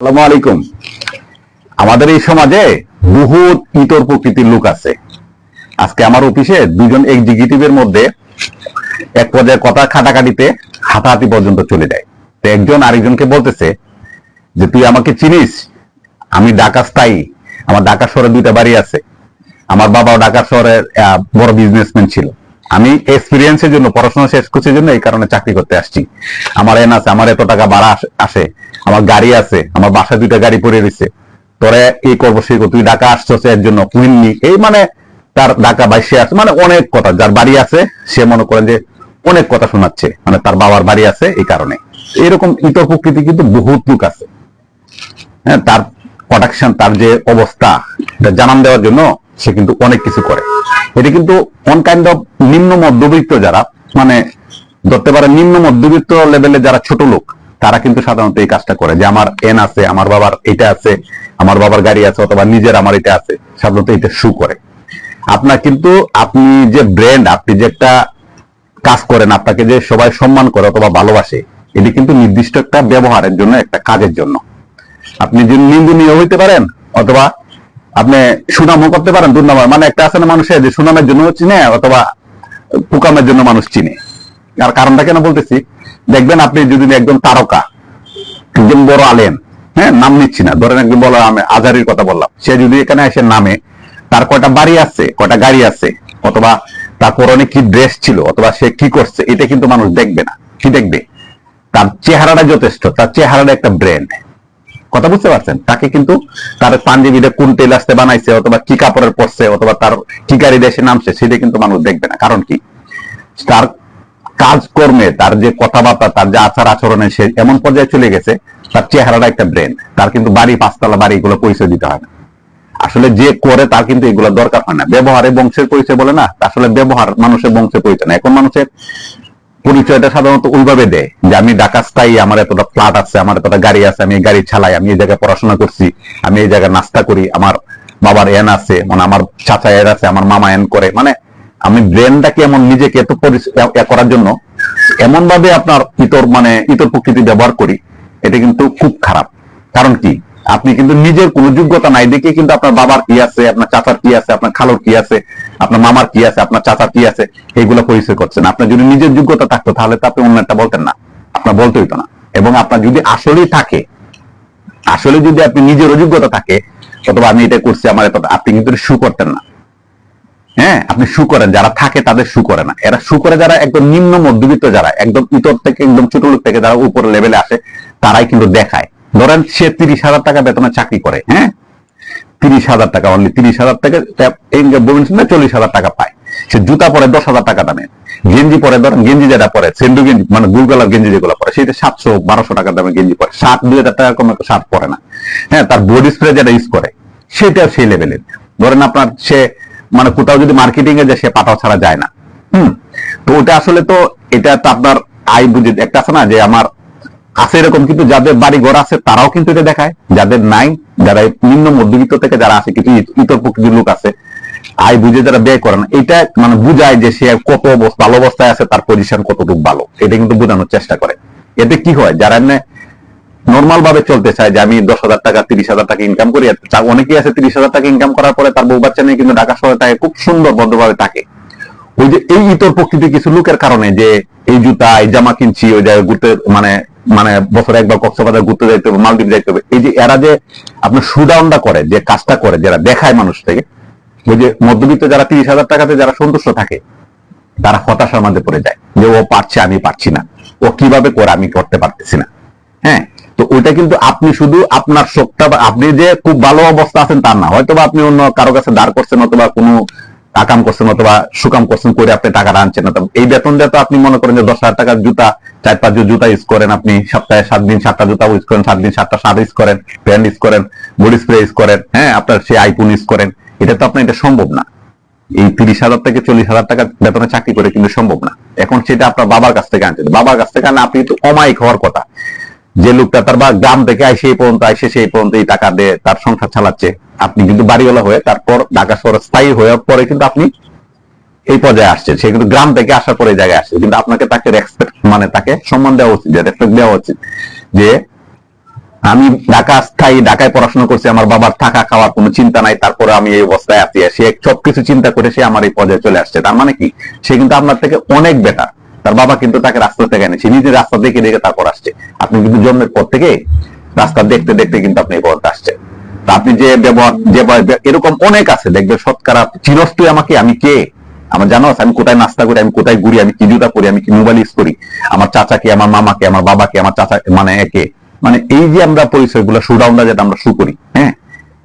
আসসালামু আলাইকুম। আমাদের এই সমাজে বহুত ইতর প্রকৃতির লোক আছে। আজকে আমার অফিসে দুজন এক্সিকিউটিভের মধ্যে এক পর্যায়ে কথা কাটাকাটিতে হাতাহাতি পর্যন্ত চলে যায়। তো একজন আরেকজনকে বলতেছে যে তুই আমাকে চিনিস, আমি ঢাকা স্থায়ী, আমার ঢাকা শহরে দুইটা বাড়ি আছে, আমার বাবাও ঢাকা শহরে বড় বিজনেসম্যান ছিল, আমি এক্সপিরিয়েন্সের জন্য পড়াশোনা শেষ করছি জন্য এই কারণে চাকরি করতে আসছি, আমার এন আছে, আমার এত টাকা ভাড়া আসে, আমার গাড়ি আছে, আমার বাসায় দুইটা গাড়ি পড়ে রয়েছে, তোরে এই করবো সেই করবো, তুই ঢাকা আসছস এর জন্য কুইননি, এই মানে তার ঢাকা বাইশে আছে, মানে অনেক কথা। যার বাড়ি আছে সে মনে করেন যে অনেক কথা শোনাচ্ছে, মানে তার বাবার বাড়ি আছে এই কারণে। এরকম ইতর প্রকৃতি কিন্তু বহুত লোক আছে। হ্যাঁ, তার প্রোডাকশন, তার যে অবস্থা এটা জানান দেওয়ার জন্য সে কিন্তু অনেক কিছু করে। এটা কিন্তু অন কাইন্ড অফ নিম্ন মধ্যবিত্ত যারা, মানে ধরতে পারে নিম্ন মধ্যবিত্ত লেভেলে যারা ছোট লোক, তারা কিন্তু সাধারণত এই কাজটা করে যে আমার এন আছে, আমার বাবার এটা আছে, আমার বাবার গাড়ি আছে, অথবা নিজের আমার এটা আছে, সাধারণত এটা শু করে। আপনার কিন্তু আপনি যে ব্র্যান্ড, আপনি যে একটা কাজ করেন, আপনাকে যে সবাই সম্মান করে অথবা ভালোবাসে, এটি কিন্তু নির্দিষ্ট একটা ব্যবহারের জন্য, একটা কাজের জন্য। আপনি যদি নিন্দনীয় হইতে পারেন অথবা আপনি সুনামও করতে পারেন, দুর্নাম, মানে একটা আছে না মানুষের যে সুনামের জন্য চিনে অথবা কুকামের জন্য মানুষ চিনে। আর কারণটা কেন বলতেছি, দেখবেন আপনি যদি একজন তারকা, একজন বড় আলেম, হ্যাঁ নাম নিচ্ছি না, ধরেন একজন বড় আজারির কথা বললাম, সে যদি এখানে এসে নামে, তার কয়টা বাড়ি আছে, কয়টা গাড়ি আছে, অথবা তার পরনে কি ড্রেস ছিল, অথবা সে কি করছে, এটা কিন্তু মানুষ দেখবে না। কি দেখবে? তার চেহারাটা যথেষ্ট, তার চেহারাটা একটা ব্র্যান্ড। কথা বুঝতে পারছেন? তাকে কিন্তু তার পাঞ্জাবিটা কোন টেলার্সে বানাইছে, অথবা কি কাপড়ের পরছে, অথবা তার কি গাড়ি দেশে নামছে, সেটা কিন্তু মানুষ দেখবে না। কারণ কি? তার কাজকর্মে, তার যে কথাবার্তা, তার যে আচার আচরণে সে এমন পর্যায়ে চলে গেছে, তার চেহারাটা একটা ব্র্যান্ড। তার কিন্তু বাড়ি, পাঁচতলা বাড়ি, এগুলো পরিচয় দিতে হয় না। আসলে যে করে তার কিন্তু এগুলো দরকার হয় না। ব্যবহারে বংশের পরিচয় বলে না, আসলে ব্যবহার মানুষের বংশের পরিচয় না। এখন মানুষের পরিচয়টা সাধারণত ওইভাবে দেয় যে আমি ঢাকা স্থায়ী, আমার এতটা ফ্ল্যাট আছে, আমার এতটা গাড়ি আছে, আমি এই গাড়ি চালাই, আমি এই জায়গায় পড়াশোনা করছি, আমি এই জায়গায় নাস্তা করি, আমার বাবার এন আছে, মানে আমার চাচা এর আছে, আমার মামা এন করে, মানে আমি ব্রেনটাকে এমন নিজেকে এত করার জন্য এমন ভাবে আপনার ইতর প্রকৃতি ব্যবহার করি, এটা কিন্তু খুব খারাপ। কারণ কি? আপনি কিন্তু নিজের কোনো যোগ্যতা নাই দেখে কিন্তু আপনার বাবার কি আছে, আপনার চাচার কি আছে, আপনার খালুর কি আছে, আপনার মামার কি আছে, আপনার চাচার কি আছে, এইগুলো পরিচয় করছেন। আপনার যদি নিজের যোগ্যতা থাকতো তাহলে তো আপনি অন্য একটা বলতেন না, আপনার বলতে হইতো না। এবং আপনার যদি আসলেই থাকে, আসলে যদি আপনি নিজের অযোগ্যতা থাকে, অথবা আমি এটা করছি আমার এটা, আপনি কিন্তু শু করতেন না। হ্যাঁ, আপনি শু করেন, যারা থাকে তাদের শু করে না। এরা শু করে যারা একদম নিম্ন মধ্যবিত্ত, যারা একদম ইতর থেকে একদম ছোট লোক থেকে যারা উপর লেভেলে আসে, তারাই কিন্তু দেখায়। ধরেন সে 30,000 টাকা বেতনে চাকরি করে, হ্যাঁ 30,000 টাকা, অনলি 30,000 টাকা, 40,000 টাকা পায়। সে জুতা পরে 10,000 টাকা দামে, গেঞ্জি পরে, ধরেন গেঞ্জি যেটা পরে, সেন্ডু গেঞ্জি, মানে গুলগলার গেঞ্জি যেগুলো পরে, সেটা 700-1200 টাকা দামে গেঞ্জি পরে, 7-2,000 টাকা কম শার্ট পরে না। হ্যাঁ, তার বডি স্প্রে যেটা ইউজ করে সেটাও সেই লেভেলের। ধরেন আপনার সে মানে কোথাও যদি মার্কেটিং এ যায়, সে পাঠাও ছাড়া যায় না। তো ওটা আসলে তো, এটা তো আপনার আয় বুঝে একটা আছে না যে আমার আছে এরকম, কিন্তু যাদের বাড়ি ঘর আছে তারাও কিন্তু এটা দেখায়, যাদের নাই, যারা নিম্ন মধ্যবিত্ত থেকে যারা আছে, কিছু ইতর প্রকৃতির লোক আছে, আয় বুঝে যারা ব্যয় করে না, এটা মানে বুঝায় যে সে কত ভালো অবস্থায় আছে, তার পজিশন কতটুকু ভালো, এটা কিন্তু বোঝানোর চেষ্টা করে। এতে কি হয়, যারা নর্মাল ভাবে চলতে চায় যে আমি 10,000 টাকা 30,000 টাকা ইনকাম করি, অনেকেই আছে 30,000 টাকা ইনকাম করার পরে তার বউ বাচ্চা নিয়ে কিন্তু ঢাকা শহরে থাকে, খুব সুন্দর ভদ্রভাবে থাকে। ওই যে এই ইতর প্রকৃতির কিছু লোকের কারণে, যে এই জুতা, এই জামা কিনছি, ওই জায়গায় ঘুরতে, মানে মানে বছরে একবার কক্সবাজার ঘুরতে যাইতে হবে, মালদ্বীপ যাইতে হবে, এই যে এরা যে আপনার শুডাউনটা করে, যে কাজটা করে, যারা দেখায় মানুষ থেকে, ওই যে মধ্যবিত্ত যারা 30,000 টাকাতে যারা সন্তুষ্ট থাকে, তারা হতাশার মধ্যে পড়ে যায় যে ও পারছে, আমি পারছি না, ও কিভাবে করে, আমি করতে পারতেছি না। হ্যাঁ, তো ওইটা কিন্তু আপনি শুধু আপনার শোকটা, আপনি যে খুব ভালো অবস্থা আছেন তার না, হয়তো আপনি অন্য কারো কাছে দাঁড় করছেন, অথবা কোনো আকাম করছেন, অথবা সুকাম করছেন করে আপনি টাকাটা আনছেন না। এই বেতন দিয়ে তো আপনি মনে করেন যে 10,000 টাকার জুতা, 4-5 জুতা ইউজ করেন, আপনি সপ্তাহে 7 দিন 7টা জুতা ইউজ করেন, 7 দিন 7টা শার্ট ইউজ করেন, প্যান্ট ইউজ করেন, বডি স্প্রে ইউজ করেন, হ্যাঁ আপনার সেই আইফোন ইউজ করেন, এটা তো আপনার এটা সম্ভব না। এই 30,000 থেকে 40,000 টাকা বেতনে চাকরি করে কিন্তু সম্ভব না। এখন সেটা আপনার বাবার কাছ থেকে আনতে, বাবার কাছ থেকে আনলে আপনি তো অমায়িক হওয়ার কথা। যে লোকটা তার বা গ্রাম থেকে আইসে এই পর্যন্ত, সেই পর্যন্ত এই টাকা দিয়ে তার সংসার চালাচ্ছে, আপনি কিন্তু বাড়িওয়ালা হয়ে, তারপর ঢাকা শহরে স্থায়ী হওয়ার পরে কিন্তু আপনি এই পর্যায়ে আসছে, সে কিন্তু গ্রাম থেকে আসার পরে এই জায়গায় আসছে, কিন্তু আপনাকে তাকে রেসপেক্ট, মানে তাকে সম্মান দেওয়া উচিত, রেসপেক্ট দেওয়া উচিত, যে আমি ঢাকায় পড়াশোনা করছি, আমার বাবার থাকা খাওয়ার কোনো চিন্তা নাই, তারপরে আমি এই অবস্থায় আছি, সে সবকিছু চিন্তা করে সে আমার এই পর্যায়ে চলে আসছে। তার মানে কি, সে কিন্তু আপনার থেকে অনেক বেটার। তার বাবা কিন্তু তাকে রাস্তা থেকে আনে, সে নিজের রাস্তা দেখে দেখে তারপর আসছে। আপনি কিন্তু জন্মের পর থেকে রাস্তা দেখতে দেখতে কিন্তু আপনি এই পর্যায়ে আসছেন। তা আপনি যে ব্যবহার এরকম অনেক আছে, দেখবে শতকরা চিরস তুই আমাকে, আমি কে, আমার জানো আমি কোথায় নাস্তা করি, আমি কোথায় ঘুরি, আমি কি জুতা পরি, আমি কি মোবাইল ইউজ করি, আমার চাচাকে, আমার মামাকে, আমার বাবাকে, আমার চাচা মানে একে, মানে এই যে আমরা পরিচয়গুলো সুডাউনটা যেটা আমরা শু করি, হ্যাঁ,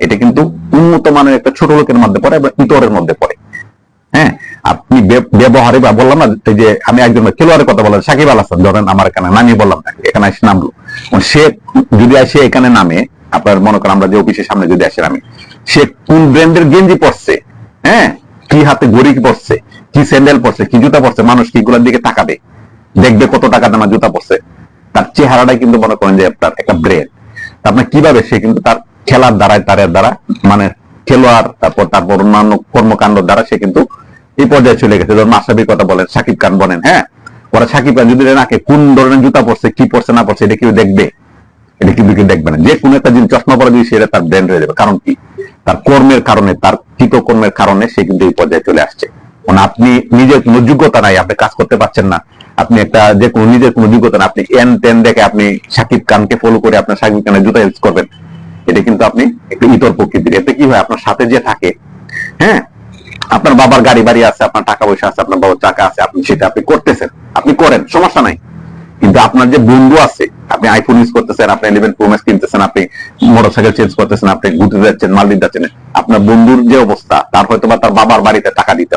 এটা কিন্তু উন্নত মানের একটা ছোট লোকের মধ্যে পড়ে এবং ইতরের মধ্যে পড়ে। হ্যাঁ, আপনি ব্যবহারে বা বললাম না যে আমি একজন খেলোয়াড়ের কথা বললাম, সাকিব আল হাসান, ধরেন আমার এখানে নামিয়ে বললাম তাকে, এখানে এসে নামলো, সে যদি আসে এখানে নামে, আপনার মনে করেন আমরা যে অফিসের সামনে যদি আসে নামে, সে কোন ব্র্যান্ডের গেঞ্জি পরছে, হ্যাঁ, কি হাতে ঘড়ি পরছে, কি স্যান্ডেল পরছে, কি জুতা পরছে, মানুষ কি এগুলোর দিকে তাকাবে, দেখবে কত টাকা দামা জুতা পরছে, তার চেহারাটাই কিন্তু মনে করেন যে আপনার একটা ব্রেন। আপনার কিভাবে সে কিন্তু তার খেলার দ্বারা মানে খেলোয়াড়, তারপর অন্যান্য কর্মকাণ্ড দ্বারা সে কিন্তু এই পর্যায়ে চলে গেছে। ধরুন মাশরাফির কথা বলেন, সাকিব খান বলেন, হ্যাঁ, ওরা সাকিব খান যদি নাকে কোন ধরনের জুতা পরছে, কি পরছে না পরছে, এটা কেউ দেখবে? এটা কিন্তু কেউ দেখবে না। যে কোনো একটা জিনিস চশমা পরে দিয়ে সেটা তার ব্র্যান্ড হয়ে যাবে। কারণ কি, তার কর্মের কারণে, তার কৃতকর্মের কারণে সে কিন্তু এই পর্যায়ে চলে আসছে। মানে আপনি নিজের কোনো যোগ্যতা নাই, আপনি কাজ করতে পারছেন না, আপনি একটা যে কোনো নিজের কোনো যোগ্যতা না, আপনি এন টেন দেখে আপনি সাকিব খানকে ফলো করে আপনার সাকিব খানের জুতা ইউজ করবেন, এটা কিন্তু আপনি একটু ইতর প্রকৃতির। এতে কি হয়, আপনার সাথে যে থাকে, হ্যাঁ, আপনার বাবার গাড়ি বাড়ি আছে, আপনার টাকা পয়সা আছে, আপনার বাবার টাকা আছে, আপনি সেটা আপনি করতেছেন, আপনি করেন, সমস্যা নাই। কিন্তু আপনার যে বন্ধু আছে, আপনি আইফোন ইউজ করতেছেন, আপনি 11 প্রো ম্যাক্স কিনতেছেন, আপনি মোটরসাইকেল চেঞ্জ করতেছেন, আপনি ঘুরতে যাচ্ছেন, মালদ্বীপ যাচ্ছেন, আপনার বন্ধুর যে অবস্থা, তার হয়তো বা তার বাবার বাড়িতে টাকা দিতে